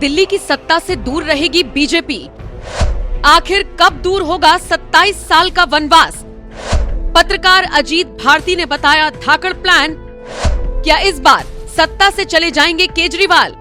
दिल्ली की सत्ता से दूर रहेगी बीजेपी। आखिर कब दूर होगा 27 साल का वनवास? पत्रकार अजीत भारती ने बताया धाकड़ प्लान। क्या इस बार सत्ता से चले जाएंगे केजरीवाल?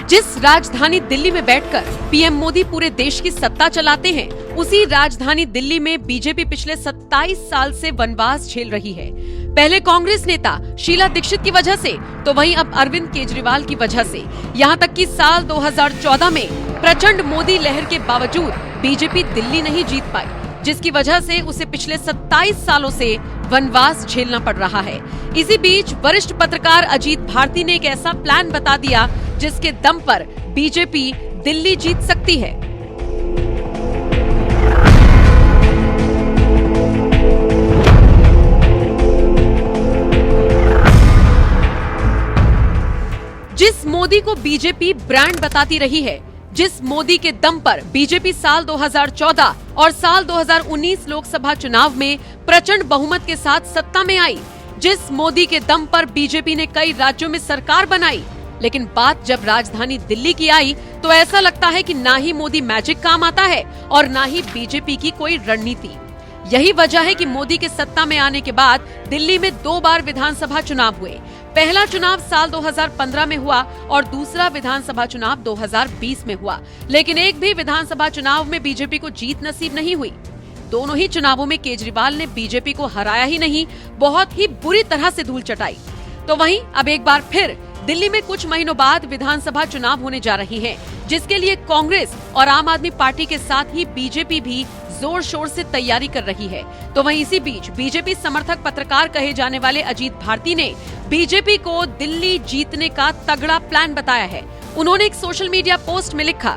जिस राजधानी दिल्ली में बैठकर पीएम मोदी पूरे देश की सत्ता चलाते हैं, उसी राजधानी दिल्ली में बीजेपी पिछले 27 साल से वनवास झेल रही है। पहले कांग्रेस नेता शीला दीक्षित की वजह से, तो वहीं अब अरविंद केजरीवाल की वजह से, यहाँ तक कि साल 2014 में प्रचंड मोदी लहर के बावजूद बीजेपी दिल्ली नहीं जीत पाई, जिसकी वजह से उसे पिछले 27 सालों से वनवास झेलना पड़ रहा है। इसी बीच वरिष्ठ पत्रकार अजीत भारती ने एक ऐसा प्लान बता दिया जिसके दम पर बीजेपी दिल्ली जीत सकती है। जिस मोदी को बीजेपी ब्रांड बताती रही है, जिस मोदी के दम पर बीजेपी साल 2014 और साल 2019 लोकसभा चुनाव में प्रचंड बहुमत के साथ सत्ता में आई, जिस मोदी के दम पर बीजेपी ने कई राज्यों में सरकार बनाई, लेकिन बात जब राजधानी दिल्ली की आई तो ऐसा लगता है कि ना ही मोदी मैजिक काम आता है और ना ही बीजेपी की कोई रणनीति। यही वजह है कि मोदी के सत्ता में आने के बाद दिल्ली में 2 बार विधानसभा चुनाव हुए। पहला चुनाव साल 2015 में हुआ और दूसरा विधानसभा चुनाव 2020 में हुआ, लेकिन एक भी विधानसभा चुनाव में बीजेपी को जीत नसीब नहीं हुई। दोनों ही चुनावों में केजरीवाल ने बीजेपी को हराया ही नहीं, बहुत ही बुरी तरह से धूल चटाई। तो वहीं अब एक बार फिर दिल्ली में कुछ महीनों बाद विधानसभा चुनाव होने जा रही हैं, जिसके लिए कांग्रेस और आम आदमी पार्टी के साथ ही बीजेपी भी जोर शोर से तैयारी कर रही है। तो वहीं इसी बीच बीजेपी समर्थक पत्रकार कहे जाने वाले अजीत भारती ने बीजेपी को दिल्ली जीतने का तगड़ा प्लान बताया है। उन्होंने एक सोशल मीडिया पोस्ट में लिखा,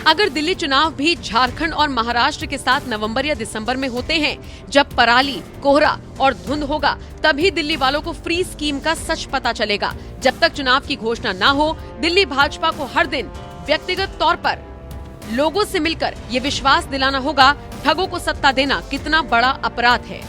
अगर दिल्ली चुनाव भी झारखंड और महाराष्ट्र के साथ नवंबर या दिसंबर में होते हैं, जब पराली, कोहरा और धुंध होगा, तभी दिल्ली वालों को फ्री स्कीम का सच पता चलेगा। जब तक चुनाव की घोषणा न हो, दिल्ली भाजपा को हर दिन व्यक्तिगत तौर पर लोगों से मिलकर ये विश्वास दिलाना होगा, ठगों को सत्ता देना कितना बड़ा अपराध है।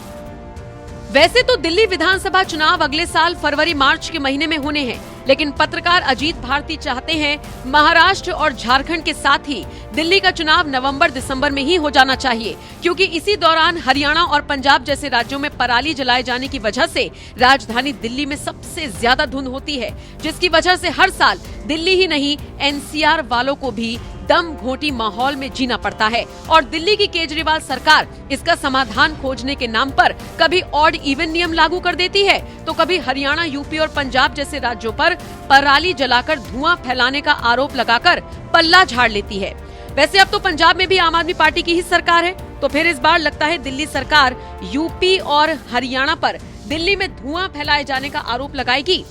वैसे तो दिल्ली विधानसभा चुनाव अगले साल फरवरी-मार्च के महीने में होने हैं, लेकिन पत्रकार अजीत भारती चाहते हैं महाराष्ट्र और झारखंड के साथ ही दिल्ली का चुनाव नवंबर-दिसंबर में ही हो जाना चाहिए, क्योंकि इसी दौरान हरियाणा और पंजाब जैसे राज्यों में पराली जलाए जाने की वजह से राजधानी दिल्ली में सबसे ज्यादा धुंध होती है, जिसकी वजह से हर साल दिल्ली ही नहीं एनसीआर वालों को भी दम घोंटी माहौल में जीना पड़ता है। और दिल्ली की केजरीवाल सरकार इसका समाधान खोजने के नाम पर कभी ऑड इवन नियम लागू कर देती है, तो कभी हरियाणा, यूपी और पंजाब जैसे राज्यों पर पराली जलाकर धुआं फैलाने का आरोप लगाकर पल्ला झाड़ लेती है। वैसे अब तो पंजाब में भी आम आदमी पार्टी की ही सरकार है, तो फिर इस बार लगता है दिल्ली सरकार यूपी और हरियाणा पर दिल्ली में धुआं फैलाए जाने का आरोप लगाएगी।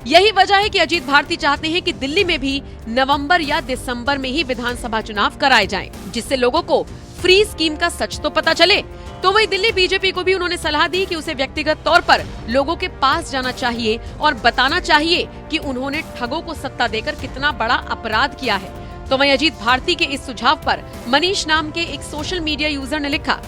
यही वजह है कि अजीत भारती चाहते हैं कि दिल्ली में भी नवंबर या दिसंबर में ही विधानसभा चुनाव कराए जाएं, जिससे लोगों को फ्री स्कीम का सच तो पता चले। तो वहीं दिल्ली बीजेपी को भी उन्होंने सलाह दी कि उसे व्यक्तिगत तौर पर लोगों के पास जाना चाहिए और बताना चाहिए कि उन्होंने ठगों को सत्ता देकर कितना बड़ा अपराध किया है। तो वहीं अजीत भारती के इस सुझाव पर मनीष नाम के एक सोशल मीडिया यूजर ने लिखा,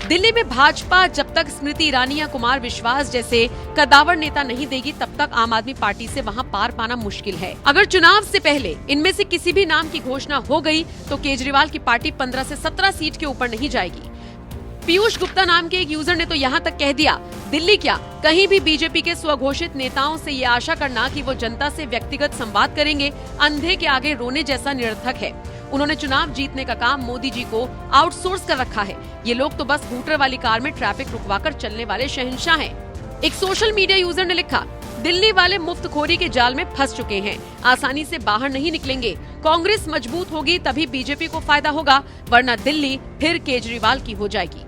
दिल्ली में भाजपा जब तक स्मृति ईरानी या कुमार विश्वास जैसे कदावर नेता नहीं देगी, तब तक आम आदमी पार्टी से वहां पार पाना मुश्किल है। अगर चुनाव से पहले इनमें से किसी भी नाम की घोषणा हो गई तो केजरीवाल की पार्टी 15 से 17 सीट के ऊपर नहीं जाएगी। पीयूष गुप्ता नाम के एक यूजर ने तो यहाँ तक कह दिया, दिल्ली क्या कहीं भी बीजेपी के स्वघोषित नेताओं से ये आशा करना कि वो जनता से व्यक्तिगत संवाद करेंगे, अंधे के आगे रोने जैसा निरर्थक है। उन्होंने चुनाव जीतने का काम मोदी जी को आउटसोर्स कर रखा है। ये लोग तो बस हूटर वाली कार में ट्रैफिक रुकवाकर चलने वाले शहंशाह हैं। एक सोशल मीडिया यूजर ने लिखा, दिल्ली वाले मुफ्तखोरी के जाल में फंस चुके हैं, आसानी से बाहर नहीं निकलेंगे। कांग्रेस मजबूत होगी तभी बीजेपी को फायदा होगा, वरना दिल्ली फिर केजरीवाल की हो जाएगी।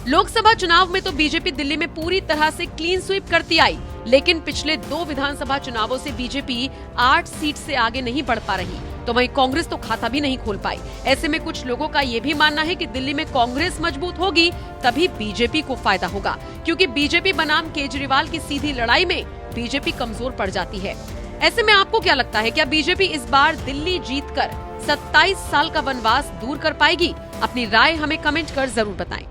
लोकसभा चुनाव में तो बीजेपी दिल्ली में पूरी तरह से क्लीन स्वीप करती आई, लेकिन पिछले 2 विधानसभा चुनावों से बीजेपी 8 सीट से आगे नहीं बढ़ पा रही, तो वहीं कांग्रेस तो खाता भी नहीं खोल पाई। ऐसे में कुछ लोगों का ये भी मानना है कि दिल्ली में कांग्रेस मजबूत होगी तभी बीजेपी को फायदा होगा, क्योंकि बीजेपी बनाम केजरीवाल की सीधी लड़ाई में बीजेपी कमजोर पड़ जाती है। ऐसे में आपको क्या लगता है, क्या बीजेपी इस बार दिल्ली जीतकर 27 साल का वनवास दूर कर पाएगी? अपनी राय हमें कमेंट कर जरूर बताएं।